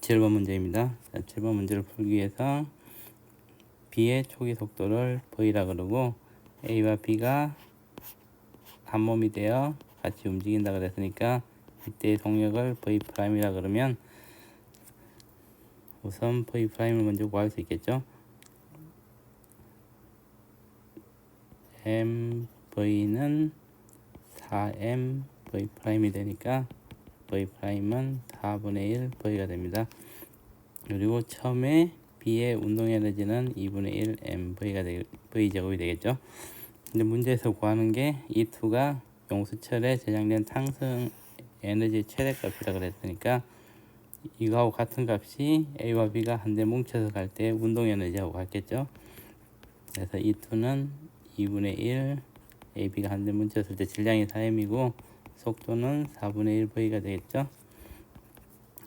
7번 문제입니다. 자, 7번 문제를 풀기 위해서 B의 초기 속도를 V라 그러고 A와 B가 한 몸이 되어 같이 움직인다 그랬으니까 이때의 속력을 V'이라 그러면 우선 V'을 먼저 구할 수 있겠죠. MV는 4M V'이 되니까 V'은 4분의 1 V가 됩니다. 그리고 처음에 B의 운동 에너지는 2분의 1 MV가 V 제곱이 되겠죠. 근데 문제에서 구하는 게 이 투가 용수철에 저장된 상승 에너지 최대값이라 그랬으니까 이거하고 같은 값이 A와 B가 한데 뭉쳐서 갈 때 운동 에너지하고 같겠죠. 그래서 이 투는 2분의 1 AB가 한데 뭉쳤을 때 질량이 4M이고 속도는 4분의 1 V가 되겠죠.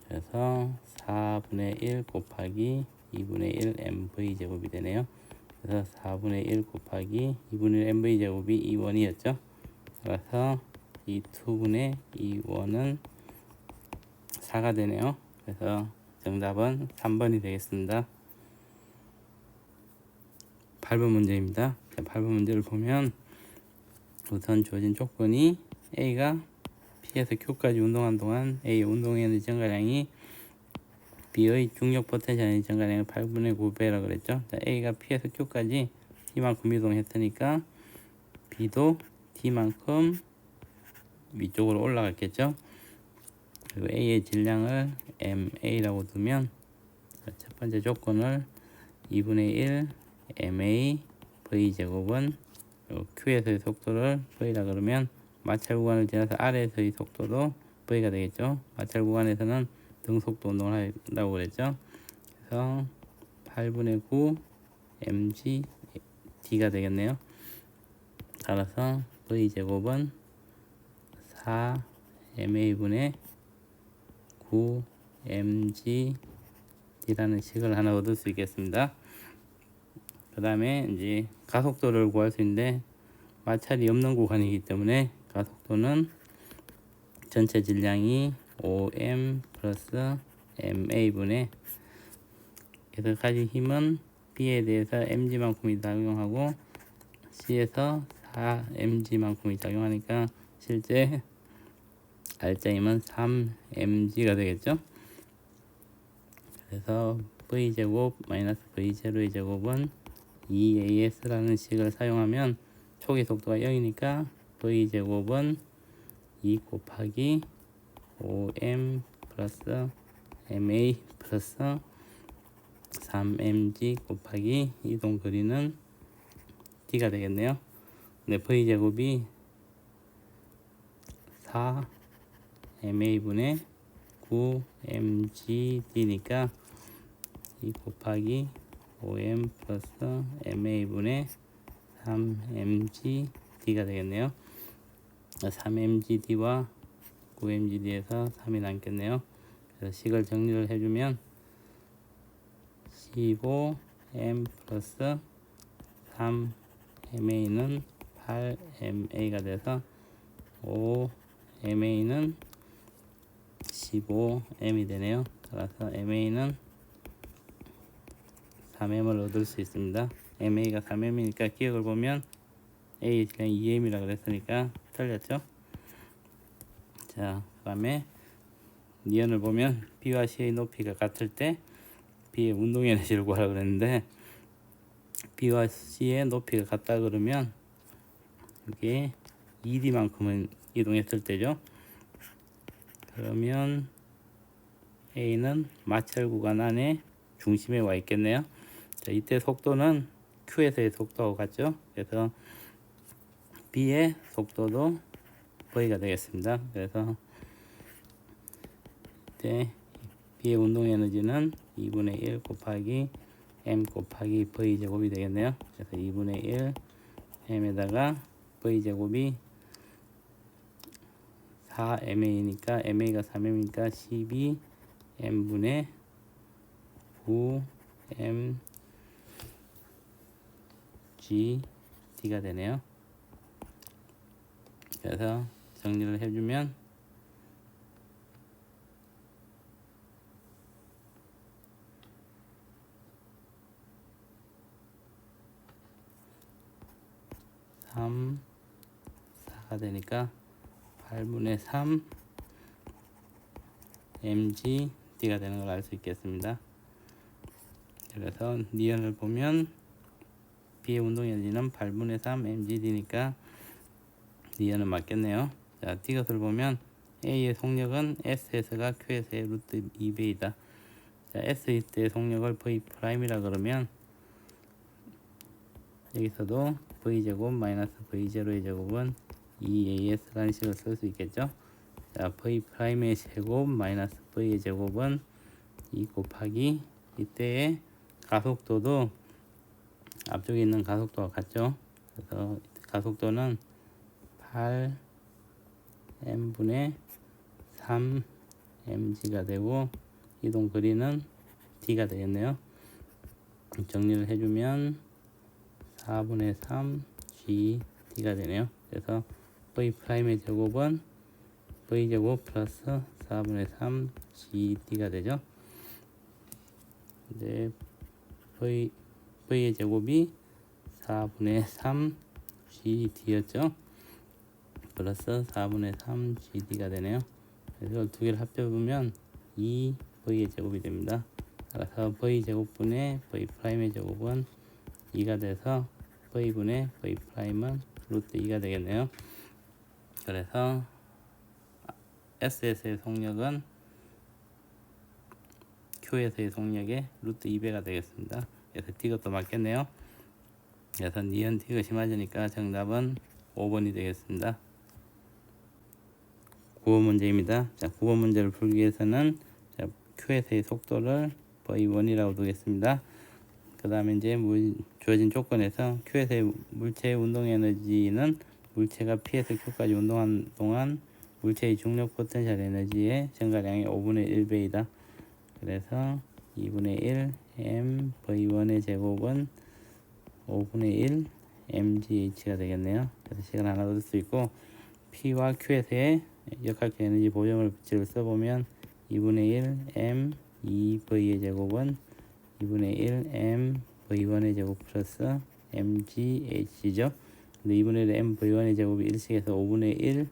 그래서 4분의 1 곱하기 2분의 1 MV 제곱이 되네요. 그래서 4분의 1 곱하기 2분의 1 MV 제곱이 2원이었죠. 그래서 이 2분의 2원은 4가 되네요. 그래서 정답은 3번이 되겠습니다. 8번 문제입니다. 8번 문제를 보면 우선 주어진 조건이 A가 P에서 Q까지 운동한 동안 A의 운동 에너지 증가량이 B의 중력 포텐셜 에너지 증가량의 8분의 9배라고 그랬죠. 자, A가 P에서 Q까지 T만큼 이동했으니까 B도 T만큼 위쪽으로 올라갔겠죠. 그리고 A의 질량을 MA라고 두면 첫 번째 조건을 2분의 1 MA V제곱은 Q에서의 속도를 V라 그러면 마찰 구간을 지나서 R에서의 속도도 V가 되겠죠. 마찰 구간에서는 등속도 운동을 한다고 그랬죠. 그래서 8분의 9 mg d가 되겠네요. 따라서 V제곱은 4 ma분의 9 mg d라는 식을 하나 얻을 수 있겠습니다. 그 다음에 이제 가속도를 구할 수 있는데 마찰이 없는 구간이기 때문에 가속도는 전체 질량이 5m 플러스 ma분의 그래서 가진 힘은 B에 대해서 mg만큼이 작용하고 C에서 4mg만큼이 작용하니까 실제 R자 힘은 3mg가 되겠죠. 그래서 V제곱 마이너스 V0의 제곱은 2AS라는 식을 사용하면 초기 속도가 0이니까 V제곱은 2 곱하기 5m 플러스 MA 플러스 3mg 곱하기 이동 거리는 D가 되겠네요. 근데 V제곱이 4 MA분의 9 mgd니까 2 곱하기 5m 플러스 MA분의 3mgd가 되겠네요. 3mgd와 9mgd에서 3이 남겠네요. 그래서 식을 정리를 해주면 15m 플러스 3ma는 8ma가 돼서 5ma는 15m이 되네요. 따라서 ma는 3m을 얻을 수 있습니다. ma가 3m이니까 기억을 보면 a 질량 2m이라 그랬으니까 틀렸죠. 자, 그 다음에 니은을 보면 B와 C의 높이가 같을 때 B의 운동 에너지를 구하라 그랬는데 B와 C의 높이가 같다 그러면 이게 2D만큼은 이동했을 때죠. 그러면 A는 마찰 구간 안에 중심에 와 있겠네요. 자, 이때 속도는 Q에서의 속도하고 같죠. 그래서 B의 속도도 V가 되겠습니다. 그래서 이때 B의 운동 에너지는 2분의 1 곱하기 M 곱하기 V 제곱이 되겠네요. 그래서 2분의 1 M에다가 V 제곱이 4MA니까 MA가 3M이니까 12 M분의 9 MGD가 되네요. 그래서 정리를 해주면 3, 4가 되니까 8분의 3 mg d가 되는 걸 알 수 있겠습니다. 그래서 니은을 보면 B의 운동 에너지는 8분의 3 mg d니까 니은은 맞겠네요. 자, D것을 보면 A의 속력은 S에서가 Q에서의 루트 2배이다. 자, S 때의 속력을 V'이라 그러면 여기서도 V제곱 마이너스 V0의 제곱은 2AS라는 식을 쓸 수 있겠죠. 자, V'의 제곱 마이너스 V의 제곱은 2 곱하기 이때의 가속도도 앞쪽에 있는 가속도와 같죠. 그래서 가속도는 8m분의 3mg가 되고 이동 거리는 d가 되겠네요. 정리를 해주면 4분의 3 gd가 되네요. 그래서 V'의 제곱은 V제곱 플러스 4분의 3 gd가 되죠. 이제 V의 제곱이 4분의 3 gd였죠. 플러스 4분의 3 gd가 되네요. 그래서 두 개를 합쳐보면 2V의 제곱이 됩니다. 따라서 V 제곱분의 V'의 제곱은 2가 돼서 V분의 V'은 루트 2가 되겠네요. 그래서 S에서의 속력은 Q에서의 속력의 루트 2배가 되겠습니다. 그래서 D것도 맞겠네요. 그래서 니은 D것이 맞으니까 정답은 5번이 되겠습니다. 9번 문제입니다. 자, 9번 문제를 풀기 위해서는 Q에서의 속도를 V1이라고 두겠습니다. 그 다음에 이제 주어진 조건에서 Q에서의 물체의 운동 에너지는 물체가 P에서 Q까지 운동한 동안 물체의 중력 포텐셜 에너지의 증가량의 5분의 1배이다. 그래서 2분의 1 m V1의 제곱은 5분의 1 mgh가 되겠네요. 그래서 식을 하나 얻을 수 있고 P와 Q에서의 역학적 에너지 보정을 비치를 써보면 2분의 1 m 2V의 제곱은 2분의 1 m V1의 제곱 플러스 mgh죠. 근데 2분의 1 m V1의 제곱이 1씩해서 5분의 1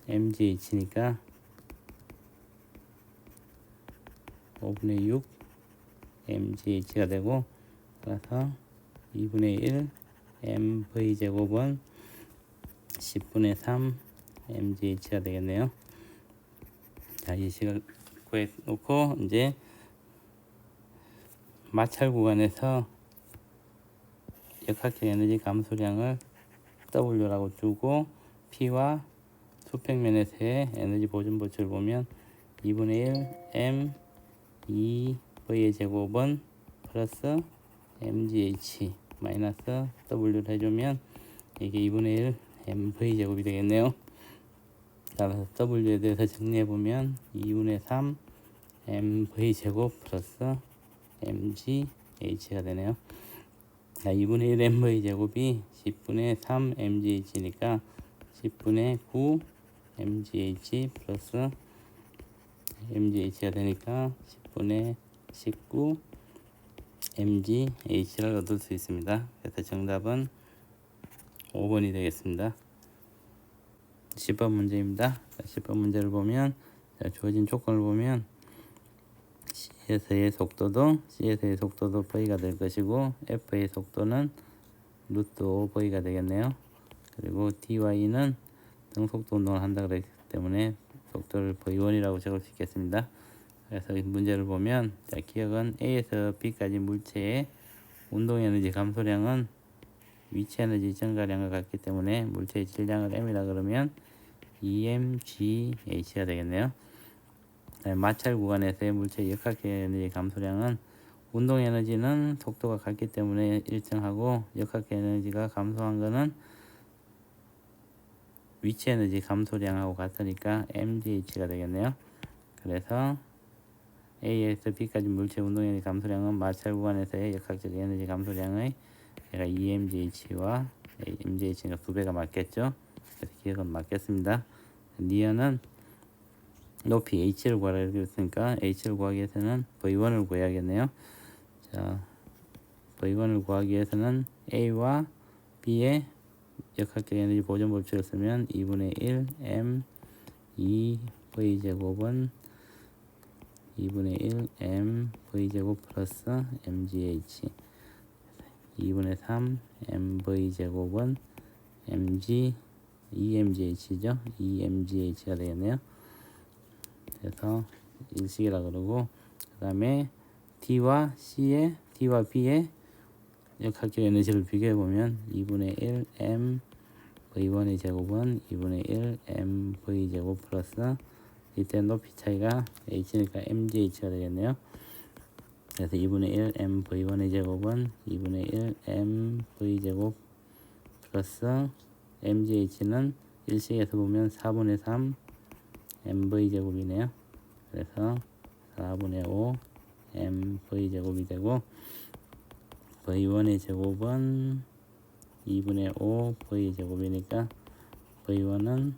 mgh니까 5분의 6 mgh가 되고, 따라서 2분의 1 mv 제곱은 10분의 3 mgh가 되겠네요. 자, 이 식을 구해 놓고 이제 마찰 구간에서 역학적 에너지 감소량을 W라고 주고 P와 수평면에서의 에너지 보존 법칙을 보면 2분의 1 m 2v의 제곱은 플러스 mgh 마이너스 w를 해주면 이게 2분의 1 mv 제곱이 되겠네요. 따라서 w에 대해서 정리해보면 2분의 3 mv 제곱 플러스 mgh가 되네요. 자, 2분의 1 mv 제곱이 10분의 3 mgh니까 10분의 9 mgh 플러스 mgh가 되니까 10분의 19 mgh를 얻을 수 있습니다. 그래서 정답은 5번이 되겠습니다. 10번 문제입니다. 10번 문제를 보면 주어진 조건을 보면 C에서의 속도도 V가 될 것이고 F의 속도는 루트 5V가 되겠네요. 그리고 DY는 등속도 운동을 한다 그랬기 때문에 속도를 V1이라고 적을 수 있겠습니다. 그래서 이 문제를 보면 기억은 A에서 B까지 물체의 운동 에너지 감소량은 위치 에너지 증가량과 같기 때문에 물체의 질량을 M이라 그러면 EMGH가 되겠네요. 마찰 구간에서의 물체의 역학적 에너지 감소량은 운동 에너지는 속도가 같기 때문에 일정하고 역학적 에너지가 감소한 것은 위치 에너지 감소량하고 같으니까 MGH가 되겠네요. 그래서 A에서 B까지 물체 운동 에너지 감소량은 마찰 구간에서의 역학적 에너지 감소량의 EMGH와 MGH가 2배가 맞겠죠. 그래서 기억은 맞겠습니다. 니은은 높이 H를 구하라고 했으니까 H를 구하기 위해서는 V1을 구해야겠네요. 자, V1을 구하기 위해서는 A와 B의 역학적 에너지 보존 법칙을 쓰면 2분의 1 m 2 v 제곱은 2분의 1 m v 제곱 플러스 mgh 2분의 3 mv 제곱은 mg 2mgh죠. 2mgh가 되겠네요. 그래서 일식이라 그러고, 그 다음에 D와 B의 역학적 에너지를 비교해 보면 2분의 1 m v1의 제곱은 2분의 1 m v 제곱 플러스 이때 높이 차이가 h니까 mgh가 되겠네요. 그래서 2분의 1 m v1의 제곱은 2분의 1 m v 제곱 플러스 mgh는 일식에서 보면 4분의 3 mv 제곱이네요. 그래서 4분의 5 mv 제곱이 되고, v1의 제곱은 2분의 5 v 제곱이니까 v1은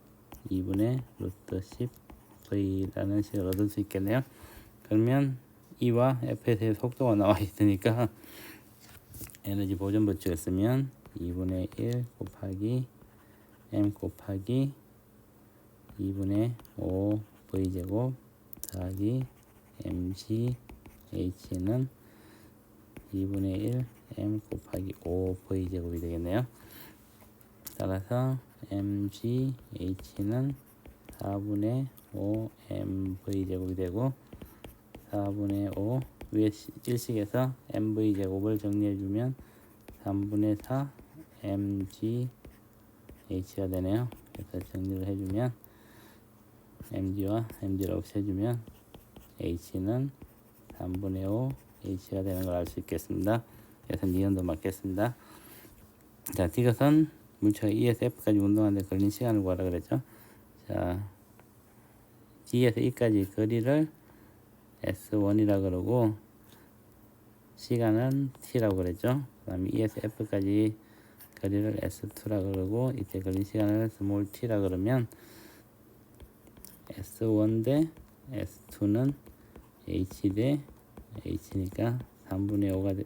2분의 루트 10 v라는 식을 얻을 수 있겠네요. 그러면 E와 F에서의 속도가 나와 있으니까 에너지 보존 법칙을 쓰면 2분의 1 곱하기 m 곱하기 2분의 5 v 제곱 더하기 mg h는 2분의 1 m 곱하기 5 v 제곱이 되겠네요. 따라서 mg h는 4분의 5 m v 제곱이 되고, 4분의 5 위에 일식에서 mv 제곱을 정리해주면 3분의 4 mg h가 되네요. 그래서 정리를 해주면 mg와 mg를 없애주면 h는 3분의 5 h가 되는 걸 알 수 있겠습니다. 그래서 니은도 맞겠습니다. 자, 디귿은 물체가 E에서 F까지 운동하는데 걸린 시간을 구하라 그랬죠. 자, D에서 E까지 거리를 S1이라 그러고 시간은 T라고 그랬죠. 그 다음에 E에서 F까지 거리를 S2라 그러고 이때 걸린 시간을 스몰 t라 그러면 S1 대 S2는 H 대 H니까 3분의 5가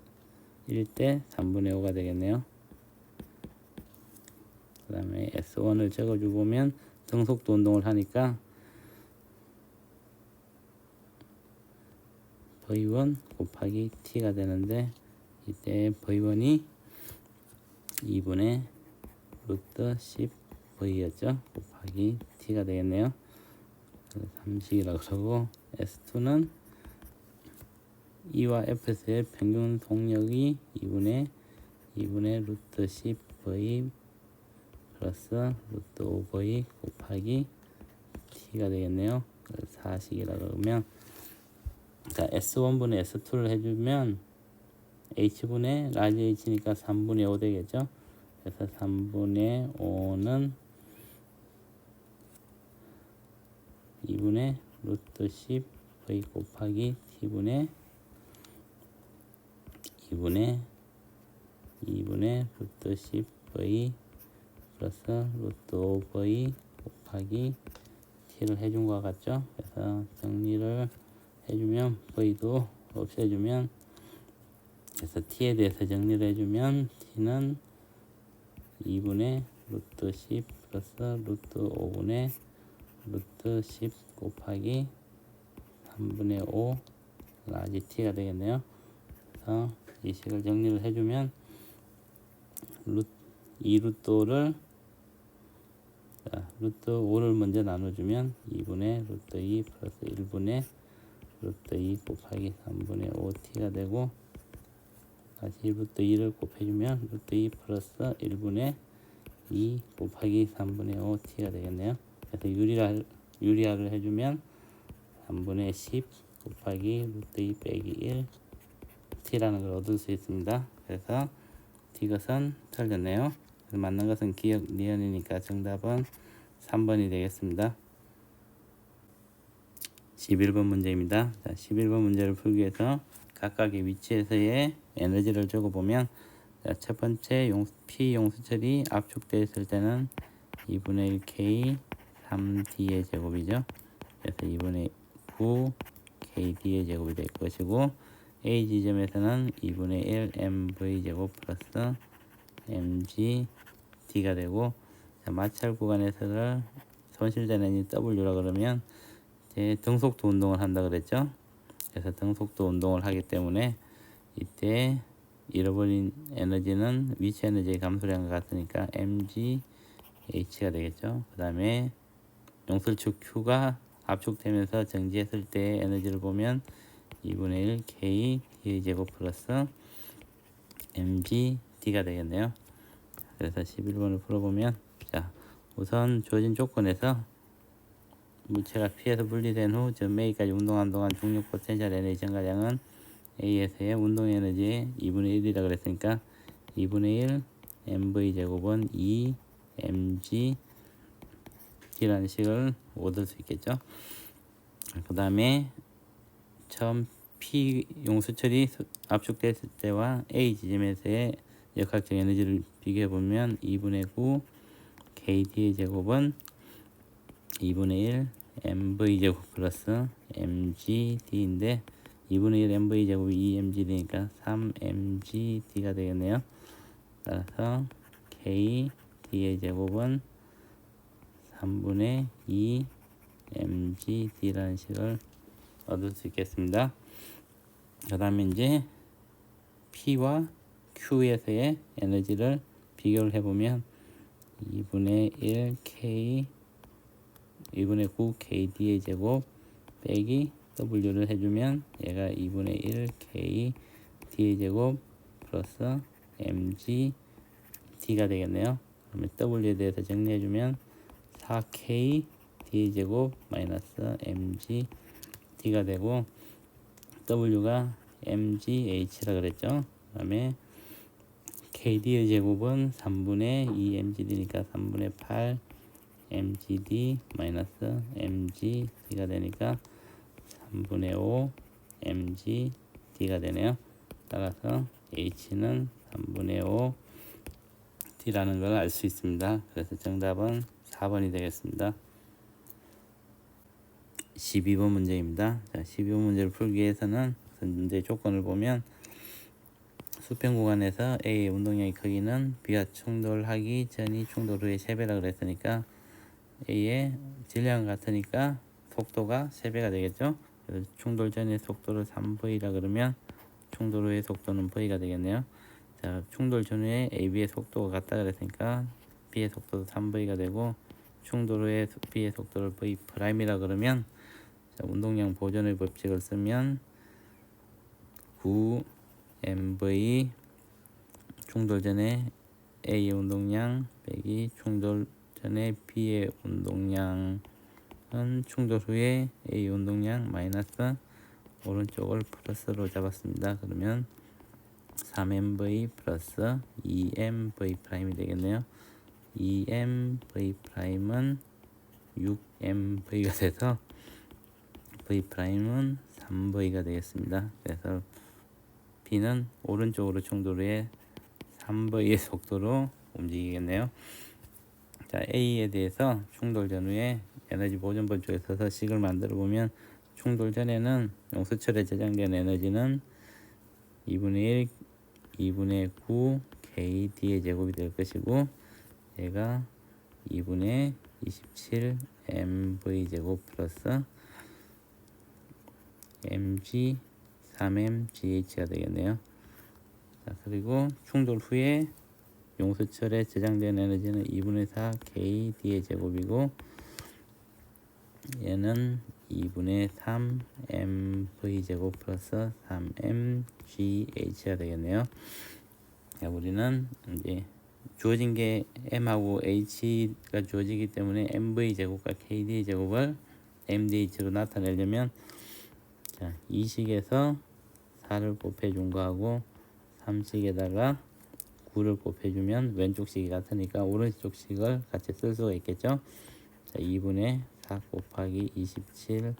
1대 3분의 5가 되겠네요. 그 다음에 S1을 적어주고 보면 등속도 운동을 하니까 V1 곱하기 T가 되는데 이때 V1이 2분의 루트 10 V였죠. 곱하기 T가 되겠네요. 3식이라고 그러고 S2는 E와 F에서의 평균 속력이 2분의 루트 10 V 플러스 루트 5 V 곱하기 T가 되겠네요. 4식이라고 그러면 자, S1분의 S2를 해주면 H분의 라지 H니까 3분의 5 되겠죠. 그래서 3분의 5는 2분의 루트 10 V 곱하기 T분의 2분의 루트 10 V 플러스 루트 5 V 곱하기 T를 해준 것 같죠. 그래서 정리를 해주면 V도 없애주면, 그래서 T에 대해서 정리를 해주면 T는 2분의 루트 10 플러스 루트 5분의 루트 10 곱하기 3분의 5 라지 T가 되겠네요. 그래서 이 식을 정리를 해주면 2루트 5를 먼저 나눠주면 2분의 루트 2 플러스 1분의 루트 2 곱하기 3분의 5t가 되고, 다시 루트 2를 곱해주면 루트 2 플러스 1분의 2 곱하기 3분의 5t가 되겠네요. 그래서 유리화를 해주면 3분의 10 곱하기 루트 2 빼기 1 t라는 걸 얻을 수 있습니다. 그래서 디귿은 틀렸네요. 맞는 것은 기역 니은이니까 정답은 3번이 되겠습니다. 11번 문제입니다. 자, 11번 문제를 풀기 위해서 각각의 위치에서의 에너지를 적어보면, 자, 첫 번째 P 용수철이 압축되어 있을 때는 2분의 1 K 3D의 제곱이죠. 그래서 2분의 9 KD의 제곱이 될 것이고, A 지점에서는 2분의 1 MV 제곱 플러스 MG D가 되고, 자, 마찰 구간에서를 손실된 에너지 W라 그러면 이제 등속도 운동을 한다 그랬죠. 그래서 등속도 운동을 하기 때문에 이때 잃어버린 에너지는 위치 에너지의 감소량과 같으니까 mgH가 되겠죠. 그 다음에 용설축 Q가 압축되면서 정지했을 때의 에너지를 보면 2분의 1 K D의 제곱 플러스 mgD가 되겠네요. 그래서 11번을 풀어보면, 자, 우선 주어진 조건에서 물체가 P에서 분리된 후 점 A까지 운동한 동안 중력 포텐셜 에너지 증가량은 A에서의 운동 에너지의 2분의 1이라 그랬으니까 2분의 1 mv 제곱은 2 mg D라는 식을 얻을 수 있겠죠. 그 다음에 처음 P 용수철이 압축됐을 때와 A 지점에서의 역학적 에너지를 비교해 보면 2분의 9 KD의 제곱은 2분의 1 mv 제곱 플러스 mgd인데 2분의 1 mv 제곱이 2mgd니까 3mgd가 되겠네요. 따라서 KD의 제곱은 3분의 2 mgd라는 식을 얻을 수 있겠습니다. 그 다음에 이제 P와 Q에서의 에너지를 비교를 해보면 2분의 1 K 2분의 9 KD의 제곱 빼기 W를 해주면 얘가 2분의 1 K D의 제곱 플러스 mg D가 되겠네요. 그러면 W에 대해서 정리해주면 4K D의 제곱 마이너스 mg D가 되고, W가 mgH라 그랬죠. 그 다음에 KD의 제곱은 3분의 2 mgd니까 3분의 8 mgd 마이너스 mgd가 되니까 3분의 5 mgd가 되네요. 따라서 H는 3분의 5 D라는 걸 알 수 있습니다. 그래서 정답은 4번이 되겠습니다. 12번 문제입니다. 자, 12번 문제를 풀기 위해서는 문제 조건을 보면 수평 구간에서 A의 운동량의 크기는 B와 충돌하기 전이 충돌 후의 3배라 그랬으니까 A의 질량과 같으니까 속도가 3배가 되겠죠. 그래서 충돌 전의 속도를 3V라 그러면 충돌 후의 속도는 V가 되겠네요. 자, 충돌 전후에 AB의 속도가 같다 그랬으니까 B의 속도도 3V가 되고, 충돌 후에 B의 속도를 V'이라 그러면, 자, 운동량 보존의 법칙을 쓰면 9mv 충돌 전에 A의 운동량 빼기 충돌 전에 B의 운동량은 충돌 후에 A 운동량 마이너스 오른쪽을 플러스로 잡았습니다. 그러면 3mv 플러스 2mv 프라임이 되겠네요. 2mv 프라임은 6mv가 돼서 v 프라임은 3v가 되겠습니다. 그래서 B는 오른쪽으로 충돌 후에 3v의 속도로 움직이겠네요. 자, A에 대해서 충돌 전후에 에너지 보존 법칙에 써서 식을 만들어 보면, 충돌 전에는 용수철에 저장된 에너지는 2분의 1 2분의 9 KD의 제곱이 될 것이고, 얘가 2분의 27 mv 제곱 플러스 mg 3mgh가 되겠네요. 자, 그리고 충돌 후에 용수철에 저장된 에너지는 2분의 4 KD의 제곱이고, 얘는 2분의 3 mv 제곱 플러스 3mgh가 되겠네요. 자, 우리는 이제 주어진 게 m하고 h가 주어지기 때문에 mv 제곱과 kd 제곱을 mdh로 나타내려면, 자, 이 식에서 4를 곱해준 거하고 3식에다가 9를 곱해주면 왼쪽 식이 같으니까 오른쪽 식을 같이 쓸 수가 있겠죠. 자, 2분의 4 곱하기 27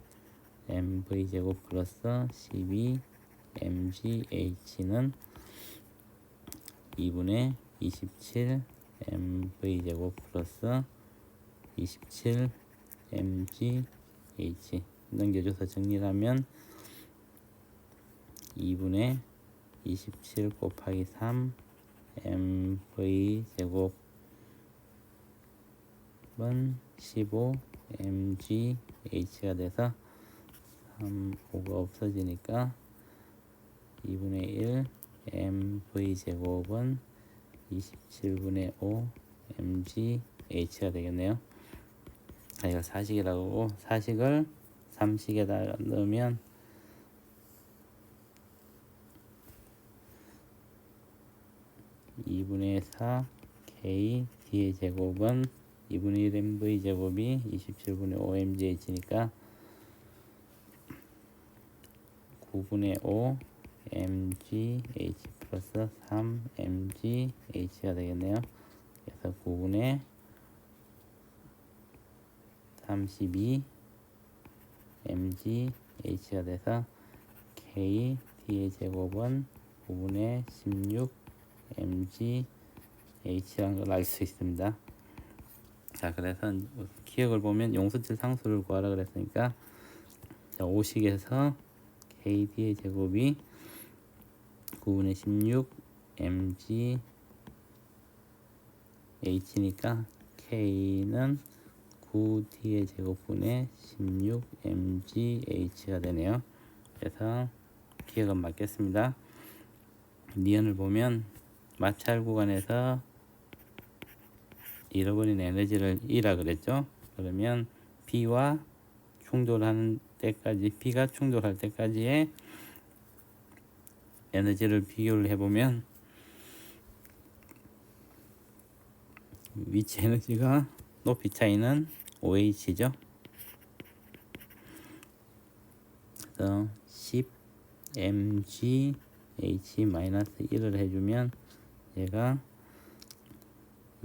mv 제곱 플러스 12 mgh는 2분의 27 mv 제곱 플러스 27 mgh 넘겨줘서 정리를 하면 2분의 27 곱하기 3 mv 제곱 15 mgh가 돼서 5가 없어지니까 2분의 1 mv 제곱은 27분의 5 mgh가 되겠네요. 이거 사식이라고 하고, 사식을 3식에다 넣으면 2분의 4 k d의 제곱은 2분의 1 mv 제곱이 27분의 5 mgh니까 9분의 5 mgh 플러스 3 mgh가 되겠네요. 그래서 9분의 32 mgh가 돼서 k d의 제곱은 9분의 16 mgh라는 걸 알 수 있습니다. 자, 그래서 기억을 보면 용수철 상수를 구하라 그랬으니까, 자, 5식에서 kd의 제곱이 9분의 16 mgh니까 k는 9d의 제곱분의 16 mgh가 되네요. 그래서 기억은 맞겠습니다. 니은을 보면 마찰 구간에서 잃어버린 에너지를 E라 그랬죠. 그러면 B와 충돌하는 때까지, B가 충돌할 때까지의 에너지를 비교를 해보면 위치 에너지가, 높이 차이는 OH죠. 그래서 10 mgh 1을 해주면 얘가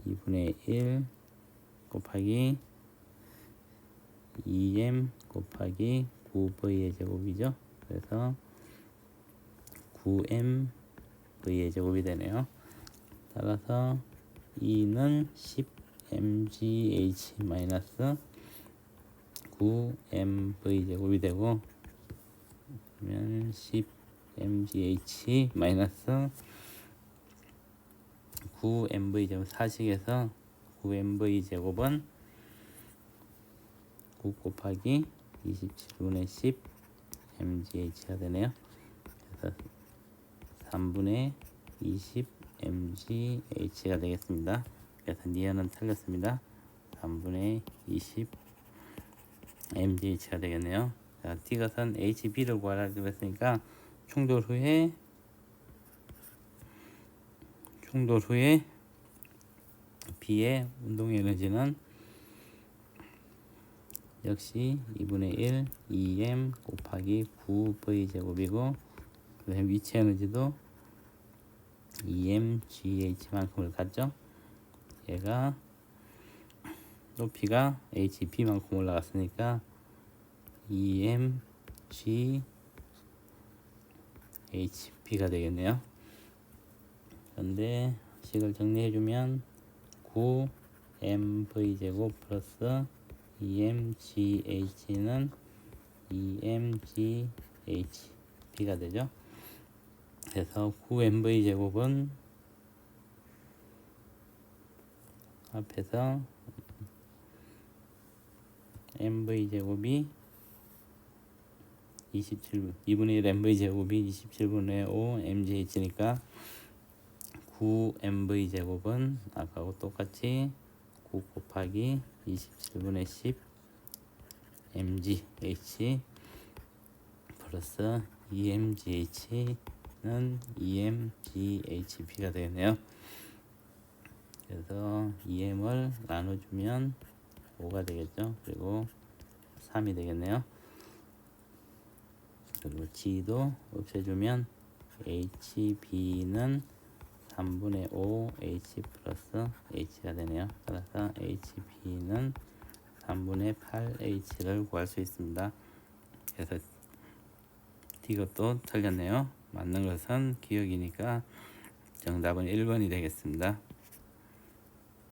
2분의 1 곱하기 2m 곱하기 9v의 제곱이죠. 그래서 9mv의 제곱이 되네요. 따라서 E는 10 mgh 마이너스 9mv 제곱이 되고, 그러면 10 mgh 마이너스 9mv 제곱, 사식에서 9mv 제곱은 9 곱하기 27분의 10 mgh가 되네요. 그래서 3분의 20 mgh가 되겠습니다. 그래서 니은은 틀렸습니다. 3분의 20 mgh가 되겠네요. 자, T것은 HB를 구하라 그랬으니까 충돌 후에 B의 운동 에너지는 역시 2분의 1 2m 곱하기 9v 제곱이고, 그다음에 위치 에너지도 2mgh만큼을 갖죠. 얘가 높이가 hb만큼 올라갔으니까 2mghb가 되겠네요. 그런데 식을 정리해주면 9mv 제곱 플러스 2mgh는 2mghb가 되죠. 그래서 9mv 제곱은 앞에서 mv 제곱이 2분의 1 mv 제곱이 27분의 5 mgh니까 9mv 제곱은 아까하고 똑같이 9 곱하기 27분의 10 mgh 플러스 2mgh는 2mghb가 되겠네요. 그래서 2m을 나눠주면 5가 되겠죠. 그리고 3이 되겠네요. 그리고 g도 없애주면 hb는 3분의 5 h 플러스 h가 되네요. 따라서 hb는 3분의 8h를 구할 수 있습니다. 그래서 D것도 틀렸네요. 맞는 것은 기억이니까 정답은 1번이 되겠습니다.